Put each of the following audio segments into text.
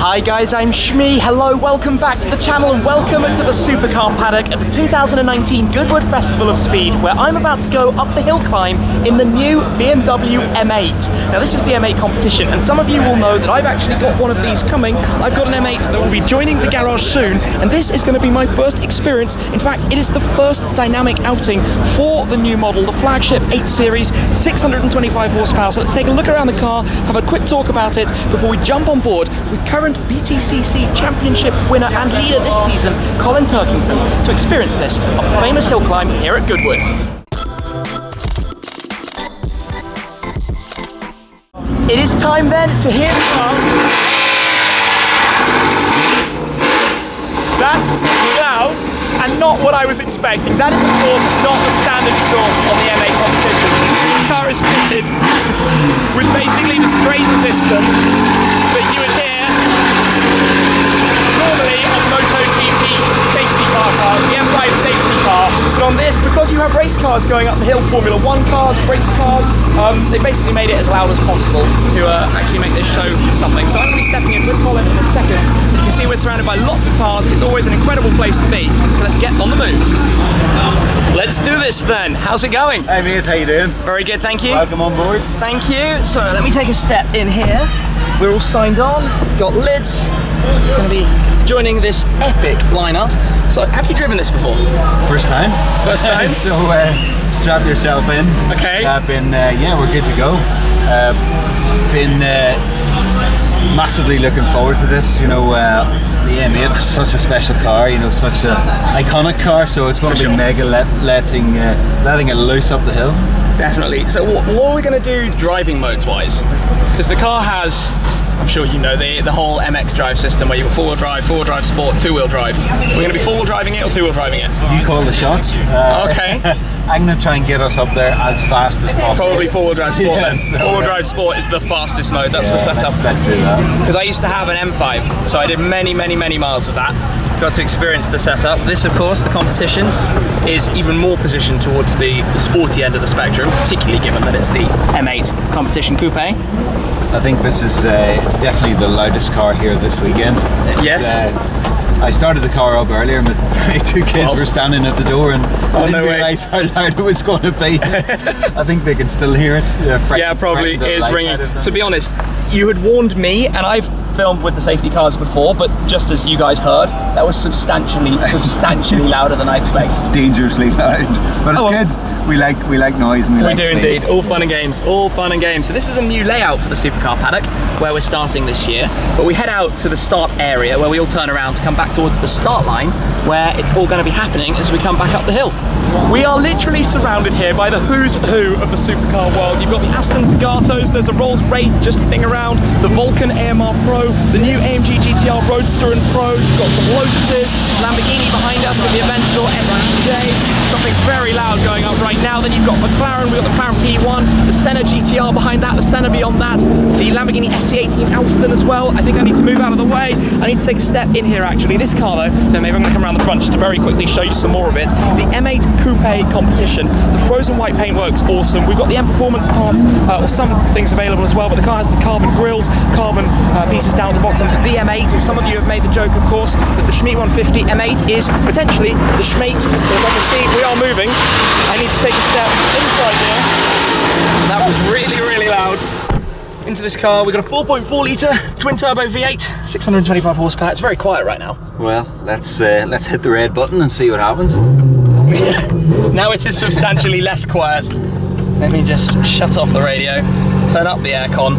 Hi guys, I'm Shmi. Hello, welcome back to the channel and welcome to the Supercar Paddock at the 2019 Goodwood Festival of Speed, where I'm about to go up the hill climb in the new BMW M8. Now this is the M8 Competition, and some of you will know that I've actually got one of these coming. I've got an M8 that will be joining the garage soon, and this is going to be my first experience. In fact, it is the first dynamic outing for the new model, the flagship 8 Series, 625 horsepower. So let's take a look around the car, have a quick talk about it before we jump on board with current BTCC Championship winner and leader this season, Colin Turkington, to experience this up the famous hill climb here at Goodwood. It is time then to hear the car. That's loud and not what I was expecting. That is of course not the standard exhaust on the M8 Competition. This car is fitted with basically the straight system that you would hear normally on MotoGP Safety Car cars, the M5 Safety Car. But on this, because you have race cars going up the hill, Formula 1 cars, race cars, they basically made it as loud as possible to actually make this show something. So I'm going to be stepping in with Colin in a second. You can see we're surrounded by lots of cars. It's always an incredible place to be. So let's get on the move. Let's do this then. How's it going? Hey mate, how you doing? Very good, thank you. Welcome on board. Thank you. So let me take a step in here. We're all signed on, got lids. Going to be joining this epic lineup. So have you driven this before? First time. First time? So strap yourself in. Okay. Yeah, we're good to go. Been massively looking forward to this. You know, the M8 is such a special car, you know, such an iconic car, so it's going to be mega letting it loose up the hill. Definitely. So what are we going to do driving modes wise? Because the car has, I'm sure you know, the whole xDrive system where you've got four-wheel drive sport, two-wheel drive. We're going to be four-wheel driving it or two-wheel driving it? You call the shots. Okay. I'm going to try and get us up there as fast as possible. Probably four-wheel drive sport then. So, four-wheel drive sport is the fastest mode, that's the setup. Let's do that. Because I used to have an M5, so I did many miles with that. Got to experience the setup. This, of course, the Competition, is even more positioned towards the sporty end of the spectrum, particularly given that it's the M8 Competition Coupe. I think this is it's definitely the loudest car here this weekend. Yes. I started the car up earlier, but my two kids were standing at the door and I didn't realise how loud it was going to be. I think they can still hear it. Yeah, probably is ringing. To be honest, you had warned me, and I've filmed with the safety cars before, but just as you guys heard, that was substantially louder than I expected. It's dangerously loud, but it's good. We like noise and we like do speed. Indeed. All fun and games. All fun and games. So this is a new layout for the Supercar Paddock, where we're starting this year. But we head out to the start area, where we all turn around to come back towards the start line, where it's all going to be happening as we come back up the hill. We are literally surrounded here by the who's who of the supercar world. You've got the Aston Zagatos, there's a Rolls Wraith just hitting around, the Vulcan AMR Pro, the new AMG GTR Roadster and Pro, you've got some Lotuses, Lamborghini behind us with the Aventador SVJ, something very loud going up right now. Then you've got McLaren, we've got the McLaren P1, the Senna GTR behind that, the Senna beyond that, the Lamborghini SC18 Alston as well. I think I need to move out of the way. I need to take a step in here actually. This car though, no, maybe I'm going to come around the front just to very quickly show you some more of it. The M8 Coupe Competition. The frozen white paintwork's awesome. We've got the M Performance parts, or some things available as well, but the car has the carbon grills, carbon pieces down at the bottom. The M8, some of you have made the joke, of course, that the Schmeat 150 M8 is potentially the Schmeat. As I can see, we are moving. I need to take a step inside here. That was really loud. Into this car, we've got a 4.4 litre twin turbo V8, 625 horsepower. It's very quiet right now. Well, let's hit the red button and see what happens. Now it is substantially less quiet. Let me just shut off the radio, turn up the aircon.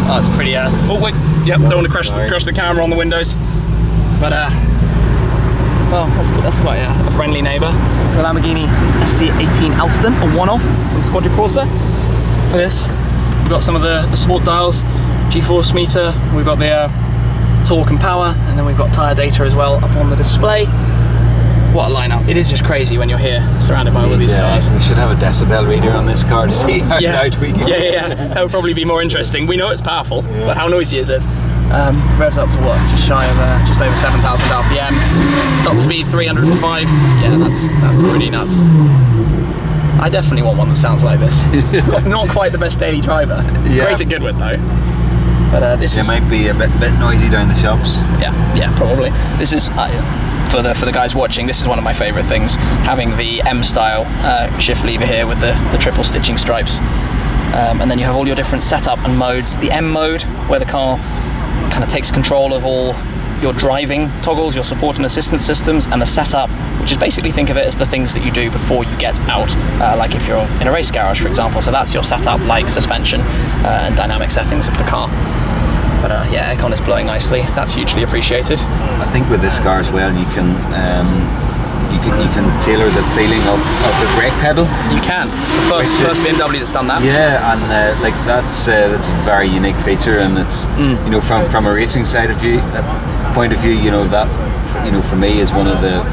Oh, it's pretty. Oh wait, yep. Don't want to crush the camera on the windows. But well, that's good. That's quite a friendly neighbour. The Lamborghini SC18 Alston, a one-off from Squadra Corsa. For this, we've got some of the sport dials, G-force meter. We've got the torque and power, and then we've got tyre data as well up on the display. What a lineup. It is just crazy when you're here surrounded by all of these cars. We should have a decibel reader on this car to see how loud we get. Yeah. That would probably be more interesting. We know it's powerful, but how noisy is it? Revs up to what? Just shy of, just over 7,000 RPM. Top speed 305. Yeah, that's pretty nuts. I definitely want one that sounds like this. Not quite the best daily driver. Great at Goodwood though. But this It might be a bit noisy down the shops. Yeah, probably. This is for the guys watching. This is one of my favourite things, having the M style shift lever here with the triple stitching stripes, and then you have all your different setup and modes. The M mode, where the car kind of takes control of all your driving toggles, your support and assistance systems, and the setup, which is basically, think of it as the things that you do before you get out, like if you're in a race garage, for example. So that's your setup, like suspension and dynamic settings of the car. But yeah, aircon is blowing nicely. That's hugely appreciated. I think with this car as well, you can tailor the feeling of the brake pedal. You can. It's the first BMW that's done that. Yeah, and like that's a very unique feature, and it's you know, from a racing side of view, point of view, you know, that, you know, for me is one of the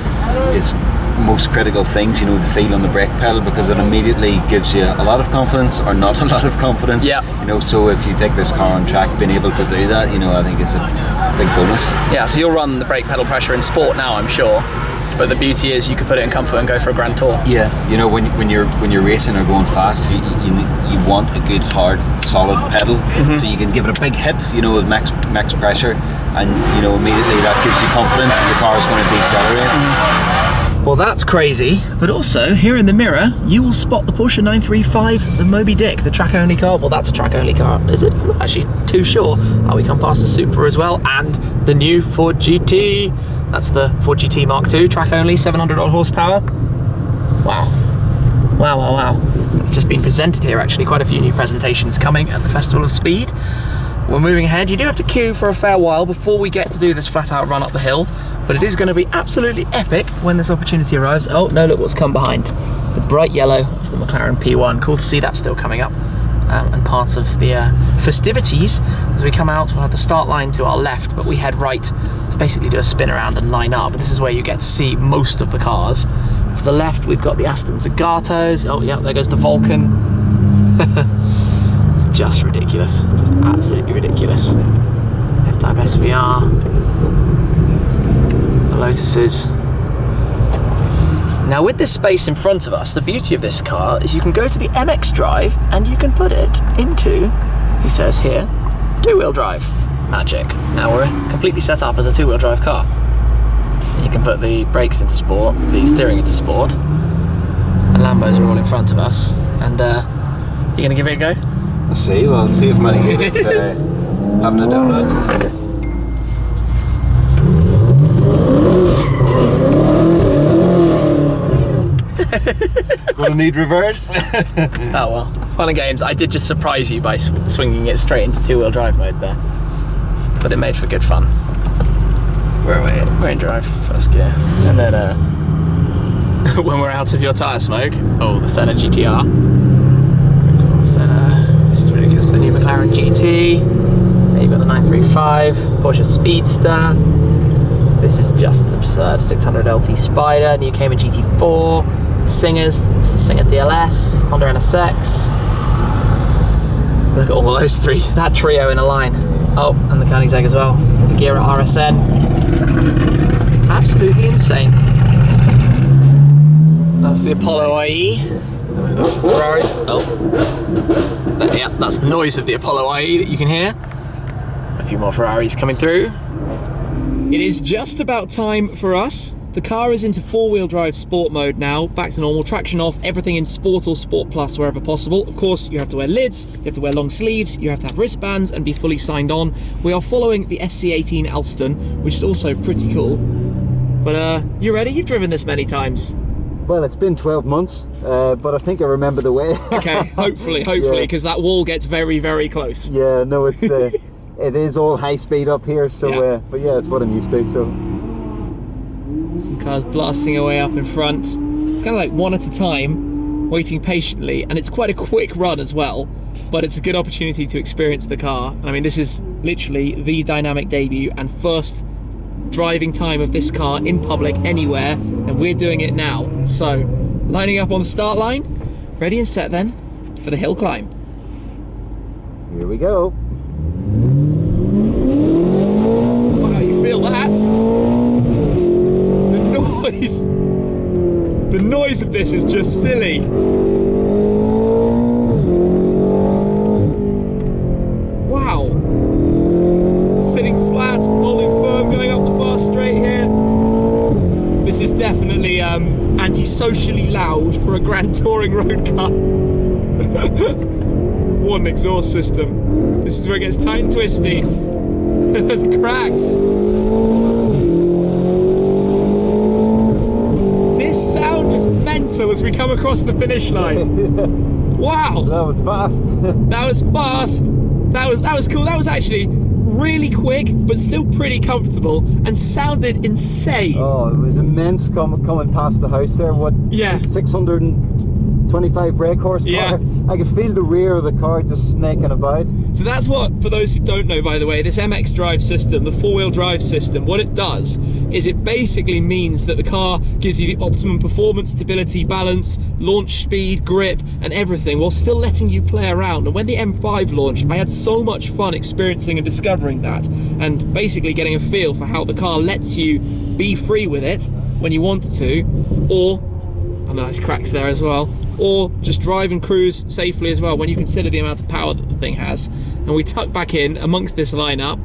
most critical things, you know, the feel on the brake pedal, because it immediately gives you a lot of confidence or not a lot of confidence. Yeah. You know, so if you take this car on track, being able to do that, you know, I think it's a big bonus. Yeah, so you'll run the brake pedal pressure in sport now, I'm sure. But the beauty is you can put it in comfort and go for a grand tour. Yeah, you know, when you're racing or going fast, you want a good hard solid pedal, so you can give it a big hit, you know, with max pressure, and you know, immediately that gives you confidence that the car is going to decelerate. Well, that's crazy, but also here in the mirror you will spot the Porsche 935, the Moby Dick, the track only car. Well, that's a track only car, is it? I'm not actually too sure. We come past the Supra as well, and the new Ford GT. That's the Ford GT Mark II, track only, 700 odd horsepower. Wow. It's just been presented here, actually. Quite a few new presentations coming at the Festival of Speed. We're moving ahead. You do have to queue for a fair while before we get to do this flat out run up the hill, but it is going to be absolutely epic when this opportunity arrives. Oh no, look what's come behind. The bright yellow of the McLaren P1. Cool to see that still coming up. And part of the festivities, as we come out, we'll have the start line to our left, but we head right to basically do a spin around and line up. This is where you get to see most of the cars. To the left, we've got the Aston Zagatos. Oh yeah, there goes the Vulcan. It's just ridiculous, just absolutely ridiculous. F-Type SVR, the Lotuses. Now with this space in front of us, the beauty of this car is you can go to the xDrive and you can put it into, he says here, two-wheel drive. Magic. Now we're completely set up as a two-wheel drive car. You can put the brakes into sport, the steering into sport. The Lambos are all in front of us, and you're gonna give it a go? Let's see. Well, let's see if Manny can get having a donut. Gonna need reverse. Oh well, fun and games. I did just surprise you by swinging it straight into two-wheel drive mode there, but it made for good fun. Where are we at? We're in drive, first gear, and then when we're out of your tyre smoke, oh, the Senna GTR. Senna, this is ridiculous. The new McLaren GT. There you've got the 935, Porsche Speedster. This is just absurd. 600 LT Spider, new Cayman GT4. Singers, this is the Singer DLS, Honda NSX. Look at all those three, that trio in a line. Oh, and the Koenigsegg as well. The Gira RSN. Absolutely insane. That's the Apollo IE. And we've got some Ferraris. Oh, yeah, that's the noise of the Apollo IE that you can hear. A few more Ferraris coming through. It is just about time for us. The car is into four-wheel drive sport mode now, back to normal, traction off, everything in sport or sport plus wherever possible. Of course, you have to wear lids, you have to wear long sleeves, you have to have wristbands and be fully signed on. We are following the SC18 Alston, which is also pretty cool. But you ready? You've driven this many times. Well, it's been 12 months, but I think I remember the way. Okay, hopefully, because that wall gets very, very close. Yeah, no, it's it is all high speed up here, so yeah. But yeah, it's what I'm used to. So some cars blasting away up in front. It's kind of like one at a time, waiting patiently, and it's quite a quick run as well, but it's a good opportunity to experience the car. I mean, this is literally the dynamic debut and first driving time of this car in public anywhere, and we're doing it now. So, lining up on the start line, ready and set then for the hill climb. Here we go. Wow, you feel that? The noise of this is just silly. Wow. anti-socially loud for a Grand Touring road car. What an exhaust system. This is where it gets tight and twisty. The cracks. This sound is mental as we come across the finish line. Wow. That was fast. That was fast. That was cool. That was actually really quick, but still pretty comfortable, and sounded insane. Oh, it was immense coming past the house there. What? Yeah. 625 brake horsepower. Yeah. I could feel the rear of the car just snaking about. So that's what, for those who don't know, by the way, this xDrive system, the four-wheel drive system, what it does is it basically means that the car gives you the optimum performance, stability, balance, launch speed, grip, and everything, while still letting you play around. And when the M5 launched, I had so much fun experiencing and discovering that, and basically getting a feel for how the car lets you be free with it when you want to, or, and nice cracks there as well, or just drive and cruise safely as well when you consider the amount of power that the thing has. And we tucked back in amongst this lineup.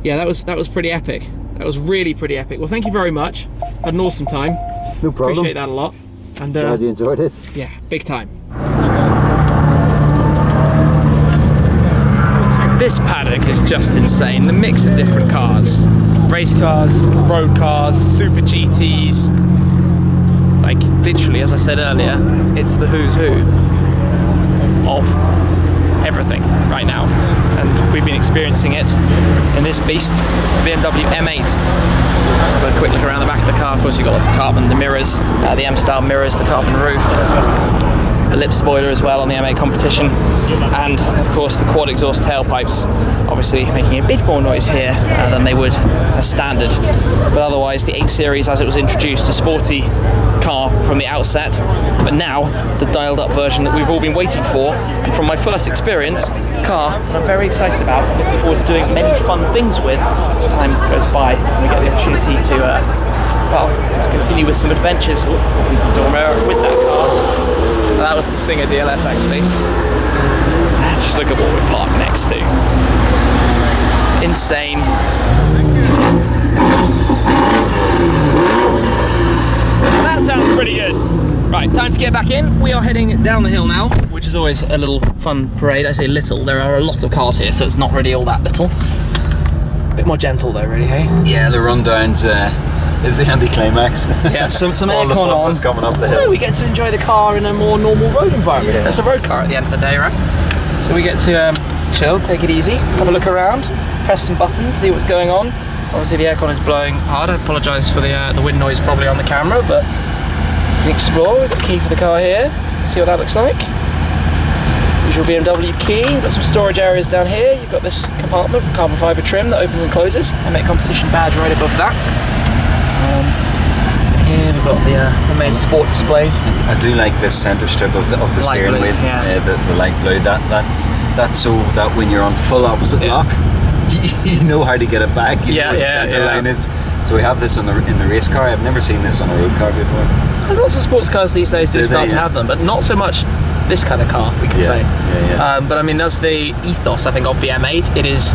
Yeah, that was pretty epic. That was really pretty epic. Well, thank you very much. Had an awesome time. No problem. Appreciate that a lot. And glad you enjoyed it. Yeah, big time. This paddock is just insane. The mix of different cars. Race cars, road cars, super GTs. Like, literally, as I said earlier, it's the who's who of everything right now. And we've been experiencing it in this beast, BMW M8. Let's have a quick look around the back of the car. Of course, you've got lots of carbon, the mirrors, the M-style mirrors, the carbon roof, a lip spoiler as well on the M8 Competition, and of course the quad exhaust tailpipes, obviously making a bit more noise here than they would as standard. But otherwise, the 8 Series, as it was introduced, a sporty car from the outset, but now the dialed up version that we've all been waiting for, and from my first experience, car that I'm very excited about, looking forward to doing many fun things with as time goes by and we get the opportunity to well, to continue with some adventures into the door mirror with that car. That was the Singer DLS actually. Just look at what we're parked next to. Insane. That sounds pretty good. Right, time to get back in. We are heading down the hill now, which is always a little fun parade. I say little, there are a lot of cars here, so it's not really all that little. A bit more gentle though, really, hey? Yeah, the rundowns is the anticlimax. Yeah, some all the aircon fun on. was coming up the hill. Yeah, we get to enjoy the car in a more normal road environment. Yeah. It's a road car at the end of the day, right? So we get to chill, take it easy, have a look around, press some buttons, see what's going on. Obviously the aircon is blowing hard. I apologise for the wind noise probably on the camera, but we can explore. We've got the key for the car here. See what that looks like. Usual BMW key. We've got some storage areas down here. You've got this compartment with carbon fibre trim that opens and closes. M8 Competition badge right above that. Here we've got the main sport displays. I do like this centre strip of the steering blue, wheel, yeah. the light blue. That's so that when you're on full opposite lock, you know how to get it back. You know where the centre line is. So we have this in the race car. I've never seen this on a road car before. And lots of sports cars these days do start to have them, but not so much this kind of car, we could say. But I mean, that's the ethos, I think, of the M8. It is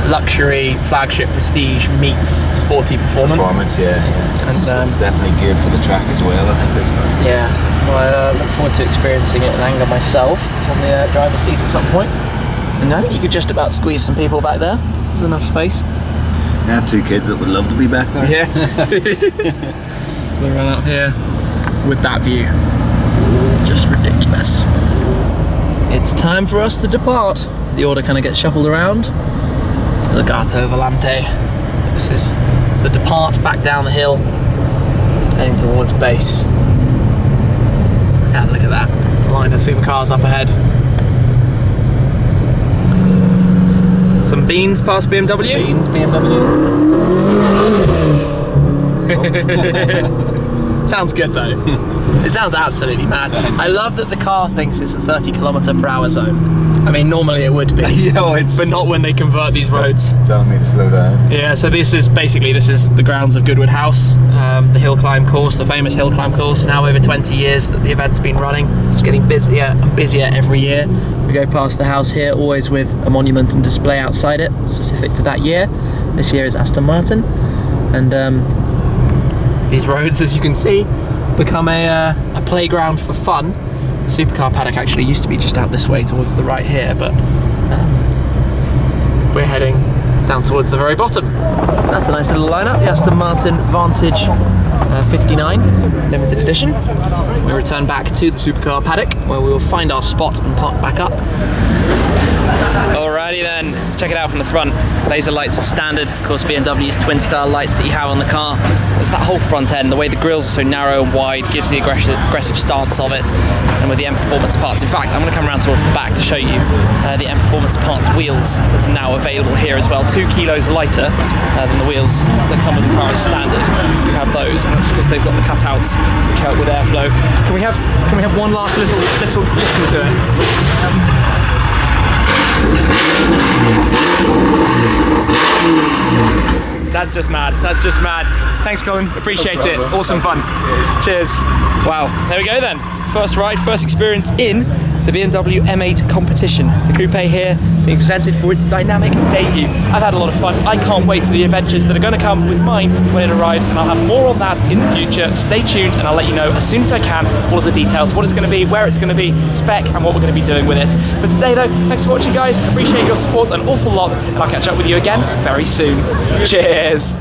luxury, flagship, prestige meets sporty performance. It's definitely geared for the track as well, I think, this car. Yeah, well, I look forward to experiencing it in anger myself from the driver's seat at some point. And I think you could just about squeeze some people back there. There's enough space. I have 2 kids that would love to be back there. Yeah. We'll run up here with that view. Just ridiculous. It's time for us to depart. The order kind of gets shuffled around. Zagato Volante. This is the depart back down the hill, heading towards base. Yeah, look at that. Line of supercars up ahead. Some beans past BMW. Beans, BMW. Sounds good though. It sounds absolutely mad. I love that the car thinks it's a 30 km/h zone. I mean, normally it would be, but not when they convert these roads. Telling me to slow down. Yeah, so this is the grounds of Goodwood House, the Hillclimb course, the famous Hillclimb course. Now over 20 years that the event's been running. It's getting busier and busier every year. We go past the house here, always with a monument and display outside it, specific to that year. This year is Aston Martin. And these roads, as you can see, become a playground for fun. The Supercar Paddock actually used to be just out this way towards the right here, but we're heading down towards the very bottom. That's a nice little lineup, the Aston Martin Vantage 59 limited edition. We return back to the Supercar Paddock where we will find our spot and park back up. Alrighty then, check it out from the front. Laser lights are standard, of course BMW's twin star lights that you have on the car. There's that whole front end, the way the grills are so narrow and wide gives the aggressive stance of it. And with the M Performance parts, in fact I'm going to come around towards the back to show you the M Performance parts wheels that are now available here as well. 2 kilos lighter than the wheels that come with the car as standard. We have those, and that's because they've got the cutouts which help with airflow. Can we have one last little listen to it? That's just mad. That's just mad. Thanks, Colin. Appreciate it. Awesome fun. Cheers. Wow. There we go then. First ride, first experience in the BMW M8 Competition. The coupe here being presented for its dynamic debut. I've had a lot of fun. I can't wait for the adventures that are going to come with mine when it arrives, and I'll have more on that in the future. Stay tuned and I'll let you know as soon as I can all of the details, what it's going to be, where it's going to be, spec, and what we're going to be doing with it. For today though, thanks for watching guys. Appreciate your support an awful lot, and I'll catch up with you again very soon. Cheers.